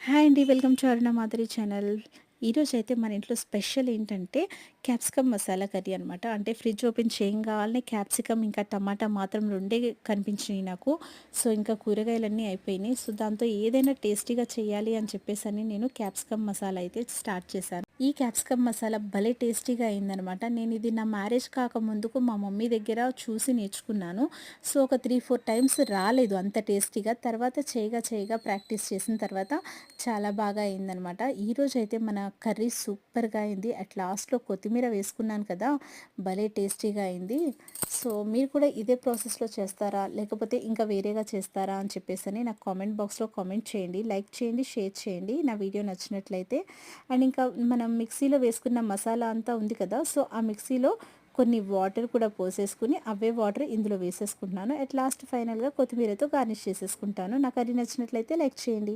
Hi అండి. Welcome to Aruna Madhuri channel. ఈరోజైతే మన ఇంట్లో స్పెషల్ ఏంటంటే క్యాప్సికమ్ మసాలా కర్రీ అనమాట. అంటే ఫ్రిడ్జ్ ఓపెన్ చేయంగాల్నే క్యాప్సికమ్ ఇంకా టమాటా మాత్రం రెండే కనిపించినాయి నాకు. సో, ఇంకా కూరగాయలన్నీ అయిపోయినాయి. సో, దాంతో ఏదైనా టేస్టీగా చేయాలి అని చెప్పేసని నేను క్యాప్సికమ్ మసాలా అయితే స్టార్ట్ చేశాను. ఈ క్యాప్సికమ్ మసాలా భలే టేస్టీగా అయిందనమాట. నేను ఇది నా మ్యారేజ్ కాకముందుకు మా మమ్మీ దగ్గర చూసి నేర్చుకున్నాను. సో, ఒక 3, 4 టైమ్స్ రాలేదు అంత టేస్టీగా. తర్వాత చేయగా ప్రాక్టీస్ చేసిన తర్వాత చాలా బాగా అయిందనమాట. ఈరోజైతే మన కర్రీ సూపర్‌గా అయింది. అట్ లాస్ట్‌లో కొత్తిమీర వేసుకున్నాను కదా! భలే టేస్టీగా అయింది. సో, మీరు కూడా ఇదే ప్రాసెస్‌లో చేస్తారా? లేకపోతే ఇంకా వేరేగా చేస్తారా? అని చెప్పేసని నాకు కామెంట్ బాక్స్‌లో కామెంట్ చేయండి. లైక్ చేయండి, షేర్ చేయండి నా వీడియో నచ్చినట్లయితే. అండ్ ఇంకా మనం మిక్సీలో వేసుకున్న మసాలా అంతా ఉంది కదా! సో, ఆ మిక్సీలో కొన్ని వాటర్ కూడా పోసేసుకొని, అవే వాటర్ ఇందులో వేసేసుకుంటున్నాను. అట్ లాస్ట్ ఫైనల్‌గా కొత్తిమీరతో గార్నిష్ చేసేసుకుంటాను. నా కర్రీ నచ్చినట్లయితే లైక్ చేయండి.